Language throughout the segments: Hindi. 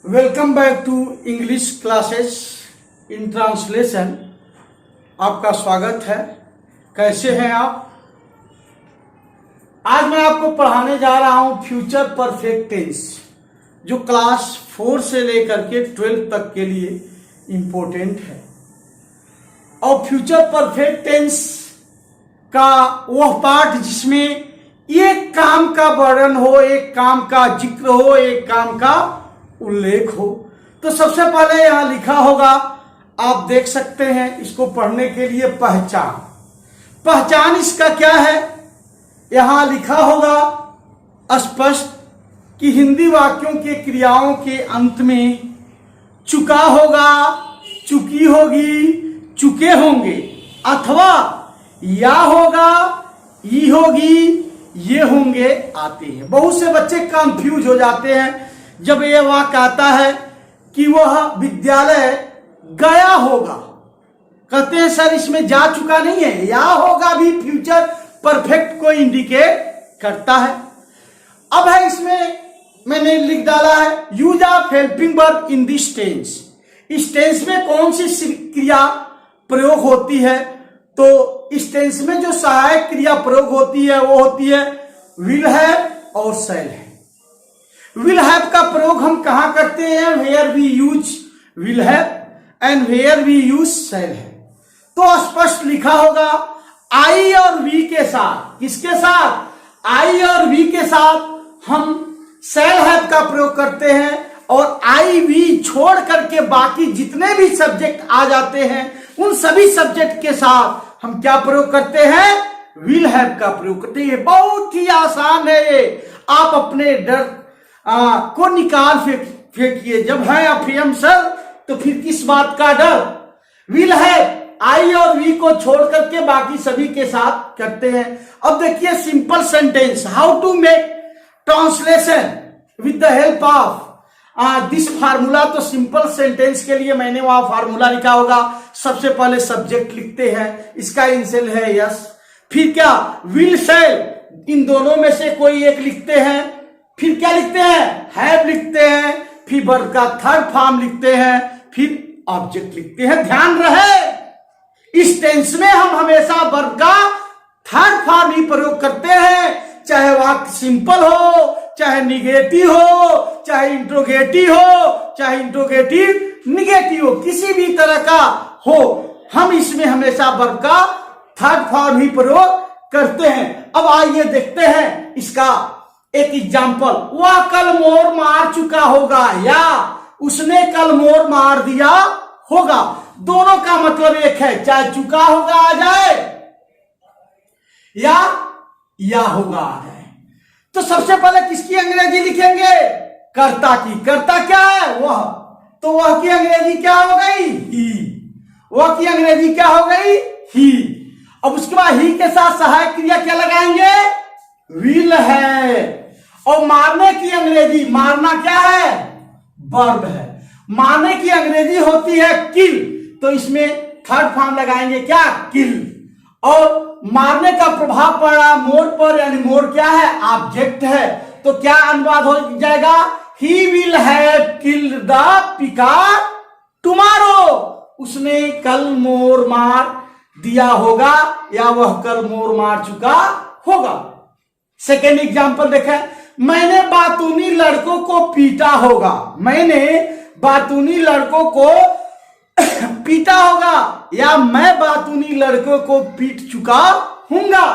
Welcome back to English classes in translation. आपका स्वागत है। कैसे हैं आप? आज मैं आपको पढ़ाने जा रहा हूं फ्यूचर परफेक्ट टेंस, जो क्लास 4 से लेकर के 12 तक के लिए इंपॉर्टेंट है। और फ्यूचर परफेक्ट टेंस का वह पार्ट जिसमें एक काम का वर्णन हो, एक काम का जिक्र हो, एक काम का उल्लेख हो। तो सबसे पहले यहां लिखा होगा, आप देख सकते हैं इसको पढ़ने के लिए पहचान। पहचान इसका क्या है? यहां लिखा होगा स्पष्ट कि हिंदी वाक्यों के क्रियाओं के अंत में चुका होगा, चुकी होगी, चुके होंगे अथवा या होगा, ई होगी, ये होंगे आते हैं। बहुत से बच्चे कंफ्यूज हो जाते हैं जब यह वाक्य आता है कि वह विद्यालय गया होगा। कहते हैं सर इसमें जा चुका नहीं है, या होगा भी फ्यूचर परफेक्ट को इंडिकेट करता है। अब है इसमें मैंने लिख डाला है use of helping verb in this tense. इस टेंस में कौन सी क्रिया प्रयोग होती है? तो इस टेंस में जो सहायक क्रिया प्रयोग होती है वो होती है विल हैव और शैल है। विल हैव का प्रयोग हम कहां करते हैं? Where we use will have and where we use shall है। तो स्पष्ट लिखा होगा आई और वी के साथ। किसके साथ? आई और वी के साथ हम शैल हैव का प्रयोग करते हैं, और आई वी छोड़ करके बाकी जितने भी सब्जेक्ट आ जाते हैं उन सभी सब्जेक्ट के साथ हम क्या प्रयोग करते हैं? विल हैव का प्रयोग करते हैं। बहुत ही आसान है ये। आप अपने डर को निकाल फेंकिए। जब है अफियम सर तो फिर किस बात का डर? विल हैव आई और वी को छोड़ करके बाकी सभी के साथ करते हैं। अब देखिए simple sentence, how to make translation with the help of this formula. तो सिंपल सेंटेंस के लिए मैंने वहां फार्मूला लिखा होगा। सबसे पहले सब्जेक्ट लिखते हैं, इसका इनिशियल है यस, फिर क्या विल शैल, इन दोनों में से कोई एक लिखते हैं, फिर क्या लिखते हैं? हैव लिखते हैं, फिर वर्ब का थर्ड फॉर्म लिखते हैं, फिर ऑब्जेक्ट लिखते हैं। ध्यान रहे इस टेंस में हम हमेशा वर्ब का थर्ड फॉर्म ही प्रयोग करते हैं, चाहे वाक्य सिंपल हो, चाहे निगेटिव हो, चाहे इंट्रोगेटिव हो, चाहे इंट्रोगेटिव निगेटिव हो, किसी भी तरह का हो, हम इसमें हमेशा वर्ब का थर्ड फॉर्म ही प्रयोग करते हैं। अब आइए देखते हैं इसका एक एग्जाम्पल। वह कल मोर मार चुका होगा, या उसने कल मोर मार दिया होगा। दोनों का मतलब एक है, चाहे चुका होगा आ जाए या होगा आ जाए। तो सबसे पहले किसकी अंग्रेजी लिखेंगे? कर्ता की। कर्ता क्या है? वह। तो वह की अंग्रेजी क्या हो गई? ही। वह की अंग्रेजी क्या हो गई? ही। अब उसके बाद ही के साथ सहायक क्रिया क्या लगाएंगे? विल है। और मारने की अंग्रेजी, मारना क्या है? वर्ब है। मारने की अंग्रेजी होती है किल, तो इसमें थर्ड फॉर्म लगाएंगे क्या? किल। और मारने का प्रभाव पड़ा मोर पर, यानी मोर क्या है? ऑब्जेक्ट है। तो क्या अनुवाद हो जाएगा? He will have killed the पिकार टुमारो। उसने कल मोर मार दिया होगा, या वह कल मोर मार चुका होगा। सेकेंड एग्जांपल देखें, मैंने बातूनी लड़कों को पीटा होगा। मैंने बातूनी लड़कों को पीटा होगा, या मैं बातूनी लड़कों को पीट चुका हूंगा।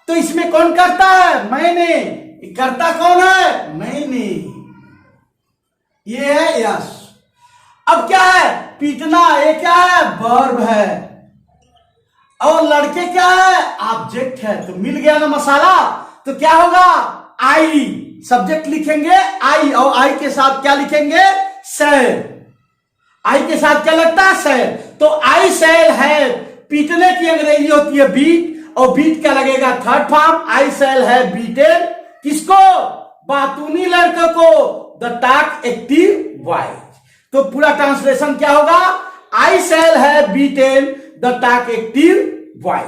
तो इसमें कौन करता है? मैंने। करता कौन है? मैंने। ये है यस। अब क्या है? पीटना, ये क्या है? वर्ब है। और लड़के क्या है? ऑब्जेक्ट है। तो मिल गया ना मसाला। तो क्या होगा? आई। सब्जेक्ट लिखेंगे आई, और आई के साथ क्या लिखेंगे? शैल। आई के साथ क्या लगता है? शैल। तो आई शैल है। पीटने की अंग्रेजी होती है बीट, और बीट क्या लगेगा? Third form. आई शैल है बीटेन। किसको? बातूनी लड़के को। The talk active boy. तो पूरा ट्रांसलेशन क्या होगा? आई शैल है beaten the talk active boy.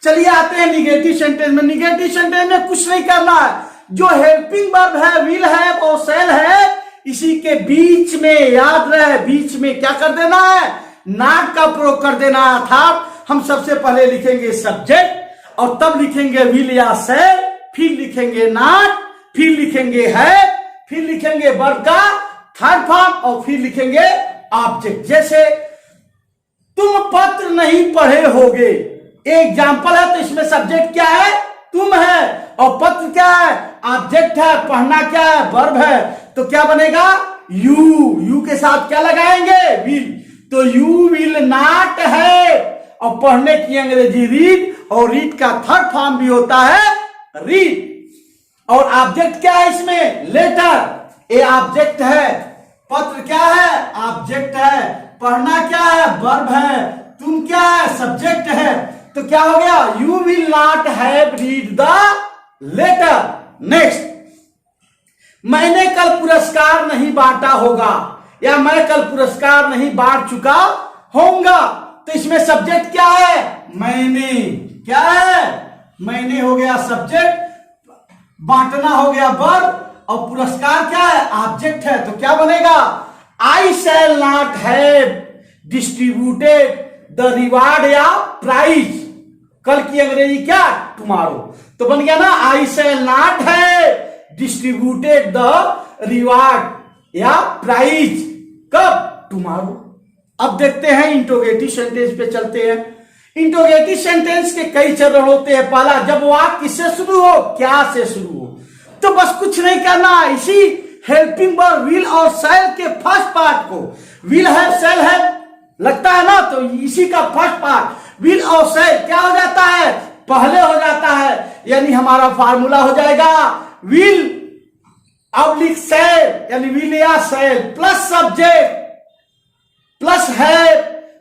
चलिए आते हैं निगेटिव सेंटेंस में। निगेटिव सेंटेंस में कुछ नहीं करना है। जो हेल्पिंग वर्ब है, विल हैव और शैल है, इसी के बीच में, याद रहे, बीच में क्या कर देना है, नॉट का प्रयोग कर देना है। अर्थात हम सबसे पहले लिखेंगे सब्जेक्ट और तब लिखेंगे विल या शैल, फिर लिखेंगे नॉट, फिर लिखेंगे है, फिर लिखेंगे वर्ब का थर्ड फॉर्म और फिर लिखेंगे ऑब्जेक्ट। जैसे तुम पत्र नहीं पढ़े होगे, एग्जाम्पल है, तो इसमें सब्जेक्ट क्या है, तुम है, और पत्र क्या है, ऑब्जेक्ट है, पढ़ना क्या है, वर्ब है, तो क्या बनेगा, यू के साथ क्या लगाएंगे, विल, तो यू विल नॉट है, और पढ़ने की अंग्रेजी रीड, और रीड का थर्ड फॉर्म भी होता है रीड। और ऑब्जेक्ट क्या है इसमें, लेटर, ये ऑब्जेक्ट है, पत्र क्या है, ऑब्जेक्ट है, पढ़ना क्या है, वर्ब है, तुम क्या है, सब्जेक्ट है, तो क्या हो गया, you will not have read the letter. Next, मैंने कल पुरस्कार नहीं बांटा होगा, या मैं कल पुरस्कार नहीं बांट चुका होऊंगा, तो इसमें सब्जेक्ट क्या है, मैंने, क्या है, मैंने हो गया सब्जेक्ट, बांटना हो गया वर्ब, और पुरस्कार क्या है, ऑब्जेक्ट है, तो क्या बनेगा, I shall not have distributed the reward या प्राइज, कल की अंग्रेजी क्या, टुमारो, तो बन गया ना, I shall not have distributed the reward या प्राइज, कब, टुमारो। अब देखते हैं इंट्रोगेटिव सेंटेंस पे चलते हैं। इंट्रोगेटिव सेंटेंस के कई चरण होते हैं। पहला, जब वाक्य किससे शुरू हो, क्या से शुरू हो, तो बस कुछ नहीं करना, इसी हेल्पिंग वर्ब विल और शैल के फर्स्ट पार्ट को, विल है शैल है लगता है ना, तो इसी का फर्स्ट पार्ट विल और शैल क्या हो जाता है, पहले हो जाता है, यानी हमारा फार्मूला हो जाएगा विल ऑब्लिक शैल, यानी विल या शैल प्लस सब्जेक्ट प्लस है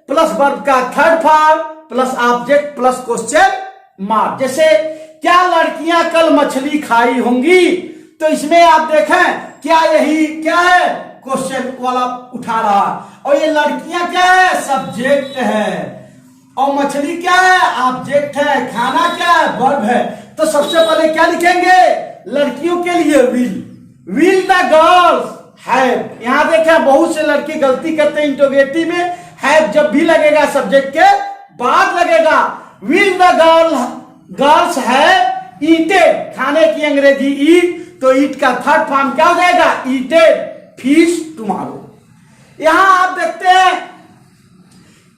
प्लस वर्ब का third form plus object plus question mark. जैसे क्या लड़कियां कल मछली खाई होंगी, तो इसमें आप देखें क्या, यही क्या है, क्वेश्चन वाला उठा रहा, और ये लड़कियां क्या है, सब्जेक्ट है, और मछली क्या है, ऑब्जेक्ट है, खाना क्या है, वर्ब है, तो सबसे पहले क्या लिखेंगे, लड़कियों के लिए विल द गर्ल्स हैव। यहां देखें बहुत से लड़के गलती करते हैं इंट्रोगेटिव में, हैव जब भी लगेगा सब्जेक्ट के बाद लगेगा, विल द गर्ल्स हैव ईटेड, खाने की अंग्रेजी ईट, तो ईट का थर्ड फॉर्म क्या हो जाएगा, ईटेड फिश टुमारो। यहां आप देखते हैं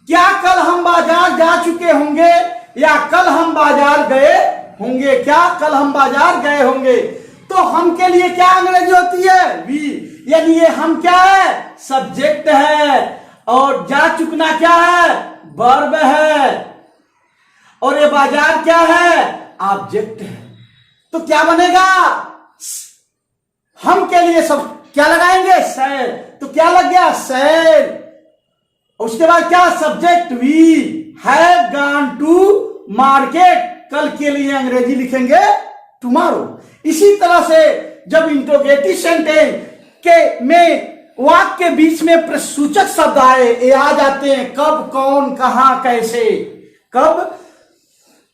क्या कल हम बाजार जा चुके होंगे, या कल हम बाजार गए होंगे, क्या कल हम बाजार गए होंगे, तो हम के लिए क्या अंग्रेजी होती है, वी, यानी ये हम क्या है, सब्जेक्ट है, और जा चुकना क्या है, वर्ब है, और ये बाजार क्या है, ऑब्जेक्ट है, तो क्या बनेगा, हम के लिए सब क्या लगाएंगे, शैल, तो क्या लग गया, शैल, उसके बाद क्या, subject we have gone to market, कल के लिए अंग्रेजी लिखेंगे टुमारो। इसी तरह से जब इंट्रोगेटिव सेंटेंस के में वाक्य के बीच में प्रश्नसूचक शब्द आए, ये आ जाते हैं कब, कौन, कहां, कैसे, कब,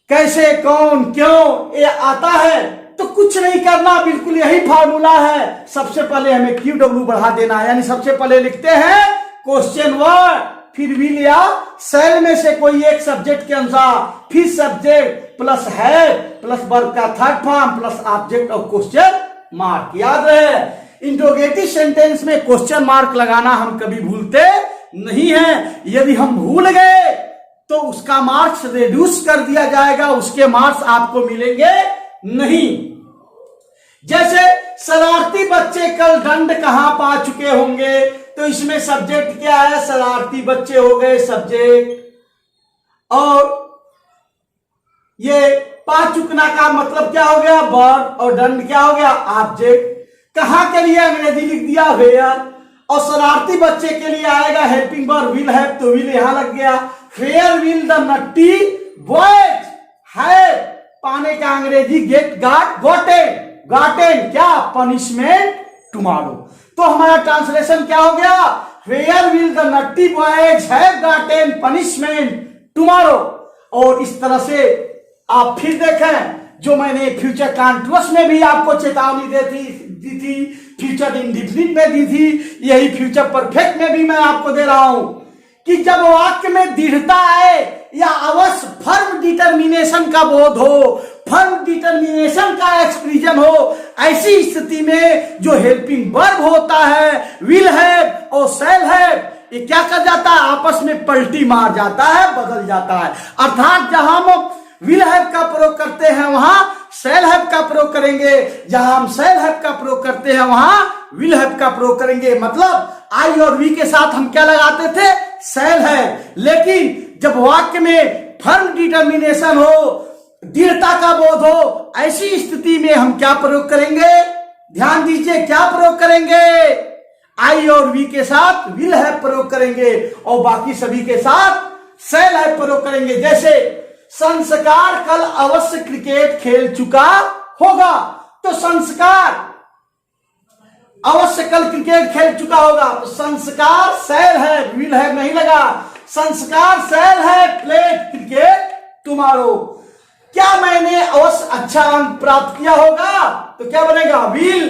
कैसे, कौन, क्यों, ये आता है, तो कुछ नहीं करना, बिल्कुल यही फार्मूला है, सबसे पहले हमें QW बढ़ा देना है, यानी सबसे पहले लिखते हैं क्वेश्चन वर्ड, फिर विल या शैल में से कोई एक सब्जेक्ट के अनुसार, फिर सब्जेक्ट प्लस है प्लस वर्ब का थर्ड फॉर्म प्लस ऑब्जेक्ट और क्वेश्चन मार्क। याद रहे इंट्रोगेटिव सेंटेंस में क्वेश्चन मार्क लगाना हम कभी भूलते नहीं है, यदि हम भूल गए तो उसका मार्क्स रिड्यूस कर दिया जाएगा, उसके मार्क्स आपको मिलेंगे नहीं। जैसे शरारती बच्चे कल दंड कहां पा चुके होंगे, तो इसमें सब्जेक्ट क्या है, शरारती बच्चे हो गए सब्जेक्ट, और ये पा चुकना का मतलब क्या हो गया, वर्ब, और दंड क्या हो गया, ऑब्जेक्ट। कहां के लिए अंग्रेजी लिख दिया वेयर, और शरारती बच्चे के लिए आएगा हेल्पिंग वर्ब विल हैव, तो विल यहां लग गया। Where will the naughty boys have, पाने का अंग्रेजी गेट, गॉट, गॉटेन, गॉटेन क्या, पनिशमेंट टुमारो। तो हमारा ट्रांसलेशन क्या हो गया, where will the naughty boys have gotten punishment tomorrow. और इस तरह से आप फिर देखें जो मैंने फ्यूचर कॉन्टिन्यूअस में भी आपको चेतावनी दी थी, फ्यूचर इंडेफिनिट में दी थी, यही फ्यूचर परफेक्ट में भी मैं आपको दे रहा हूं कि जब वाक्य में दृढ़ता आए या अवश्य फर्म डिटर्मिनेशन का बोध हो, फर्म डिटर्मिनेशन का एक्सप्रेशन हो, ऐसी स्थिति में जो हेल्पिंग वर्ब होता है, विल हैव और शैल हैव, ये क्या कर जाता है, आपस में पलटी मार जाता है, बदल जाता है। अर्थात जहां हम विल हैव का प्रयोग करते हैं वहां शैल हैव का प्रयोग करेंगे, जहां हम शैल हैव का प्रयोग करते हैं वहां विल हैव का प्रयोग करेंगे। मतलब आई और वी के साथ हम क्या लगाते थे, शैल है। लेकिन जब वाक्य में फर्म डिटर्मिनेशन हो, दृढ़ता का बोध हो, ऐसी स्थिति में हम क्या प्रयोग करेंगे, ध्यान दीजिए, क्या प्रयोग करेंगे, आई और वी के साथ विल हैव प्रयोग करेंगे और बाकी सभी के साथ शैल हैव प्रयोग करेंगे। जैसे संस्कार कल अवश्य क्रिकेट खेल चुका होगा, तो संस्कार अवश्य कल क्रिकेट खेल चुका होगा, तो संस्कार शैल है, विल हैव नहीं लगा, संस्कार शैल है प्लेड क्रिकेट टुमारो। क्या मैंने अवश्य अच्छा अंक प्राप्त किया होगा, तो क्या बनेगा, विल।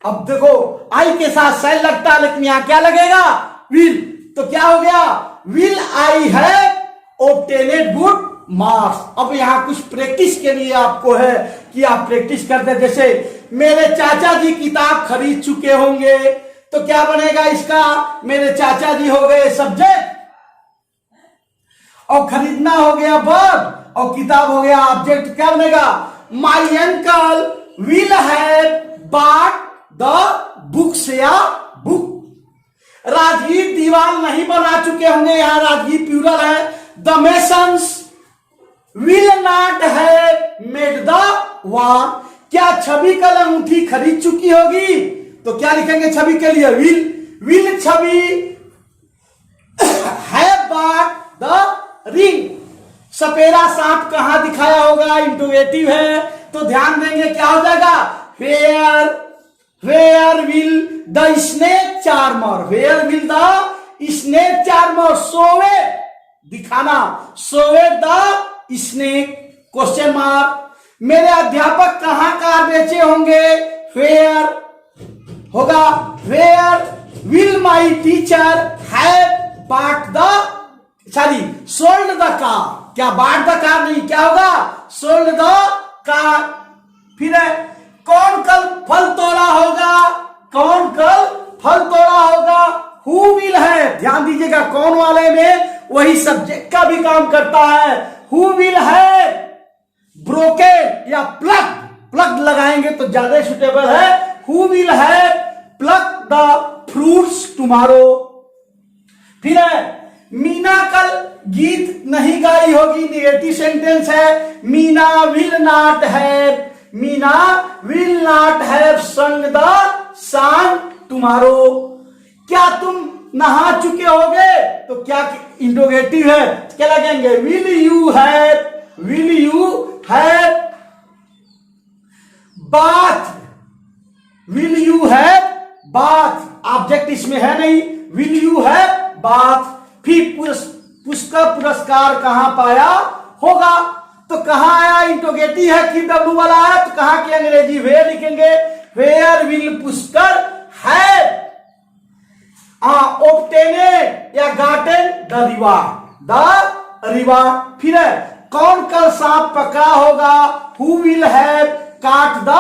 अब देखो आई के साथ शैल लगता है, लेकिन यहां क्या लगेगा, विल। तो क्या हो गया, will I have obtained good marks. अब यहां कुछ प्रैक्टिस के लिए आपको है कि आप प्रैक्टिस करते, जैसे मेरे चाचा जी किताब खरीद चुके होंगे, तो क्या बनेगा इसका, मेरे चाचा जी हो गए सब्जेक्ट और खरीदना हो गया वर्ब और किताब हो गया ऑब्जेक्ट। क्या बनेगा, my uncle will have bought the books या बुक। राजगीर दीवार नहीं बना चुके होंगे, यहां राजगीर प्लूरल है। The masons will not have made the war. क्या छवि कल अंगूठी खरीद चुकी होगी, तो क्या लिखेंगे छवि के लिए, will. Will Chhavi have bought the ring. सपेरा सांप कहां दिखाया होगा, इंटरोगेटिव है, तो ध्यान देंगे क्या हो जाएगा, where will the snake charmer, where will the snake charmer show, दिखाना, सोवे द स्नेक क्वेश्चन मार्क। मेरे अध्यापक कहां कार बेचे होंगे, वेयर होगा, where will my teacher have bought the, sorry sold the car, क्या बाट द कार नहीं, क्या होगा, सोल्ड द कार। फिर है, कौन कल फल तोड़ा होगा, कौन कल फल तोड़ा होगा, हु विल है, ध्यान दीजिएगा कौन वाले में वही सब्जेक्ट का भी काम करता है। हु विल है ब्रोकेन या प्लग, प्लग लगाएंगे तो ज्यादा सुटेबल है। हु विल है प्लग द फ्रूट्स टुमारो। फिर है, मीना कल गीत नहीं गाई होगी, निगेटिव सेंटेंस है। Meena will not have, Meena will not have संग द सॉन्ग टुमारो। क्या तुम नहा चुके होगे, तो क्या इंटरोगेटिव है, क्या लगेंगे, will you have, will you have bath, will you have bath, object इसमें है नहीं, विल यू हैव बाथ। फिर पुरस्कार कहां पाया होगा, तो कहां आया, इंटरोगेटिव है, कि डब्ल्यू वाला है, तो कहां की अंग्रेजी वेयर लिखेंगे, वेयर विल पुरस्कार हैव ऑब्टेनेड या gotten the reward, the reward. फिर है, कौन कल सांप पकड़ा होगा, हु विल हैव काट द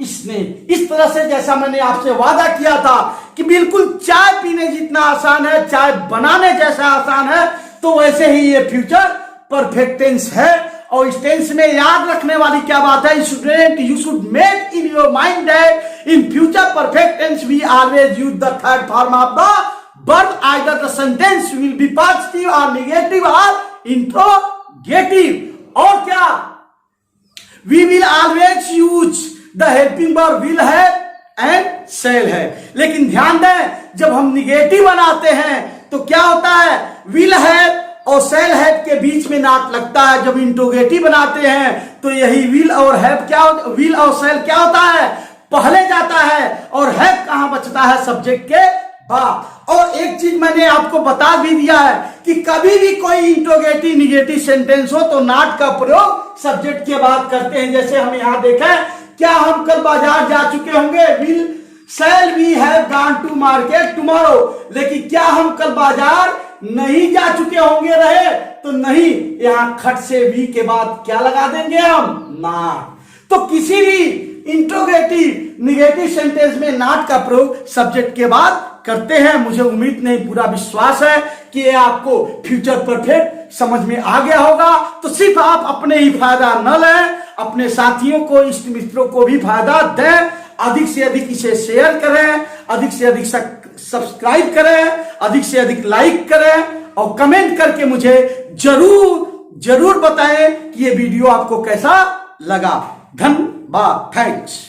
स्नेक। इस तरह से जैसा मैंने आपसे वादा किया था कि बिल्कुल चाय पीने जितना आसान है, चाय बनाने जैसा आसान है, तो वैसे ही ये फ्यूचर परफेक्ट टेंस है। और इस टेंस में याद रखने वाली क्या बात है, student, you should make in your mind that in future perfect tense we always use the third form of the verb, either the sentence will be positive और नेगेटिव और इंट्रोगेटिव। और क्या, we will always use the helping verb will have and shall have. लेकिन ध्यान दें, जब हम निगेटिव बनाते हैं तो क्या होता है, विल हैव और शैल हैव के बीच में नॉट लगता है। जब इंट्रोगेटिव बनाते हैं तो यही विल और हैव क्या, विल और शैल क्या होता है, पहले जाता है, और हैव कहां बचता है, सब्जेक्ट के बाद। और एक चीज मैंने आपको बता भी दिया है कि कभी भी कोई इंट्रोगेटिव निगेटिव सेंटेंस हो तो नॉट का प्रयोग सब्जेक्ट के बाद करते हैं। जैसे हम यहां देखें, क्या हम कल बाजार जा चुके होंगे, will shall we have gone to market tomorrow, लेकिन क्या हम कल बाजार नहीं जा चुके होंगे रहे, तो नहीं, यहां खट से वी के बाद क्या लगा देंगे हम, नॉट। तो किसी भी इंट्रोगेटिव निगेटिव सेंटेंस में नॉट का प्रयोग सब्जेक्ट के बाद करते हैं। मुझे उम्मीद नहीं, पूरा विश्वास है कि ये आपको फ्यूचर परफेक्ट समझ में आ गया होगा। तो सिर्फ आप अपने ही फायदा न लें, अपने साथियों को, इष्ट मित्रों को भी फायदा दें। अधिक से अधिक इसे शेयर करें, अधिक से अधिक सब्सक्राइब करें, अधिक से अधिक लाइक करें और कमेंट करके मुझे जरूर बताएं कि ये वीडियो आपको कैसा लगा। धन्यवाद, थैंक्स।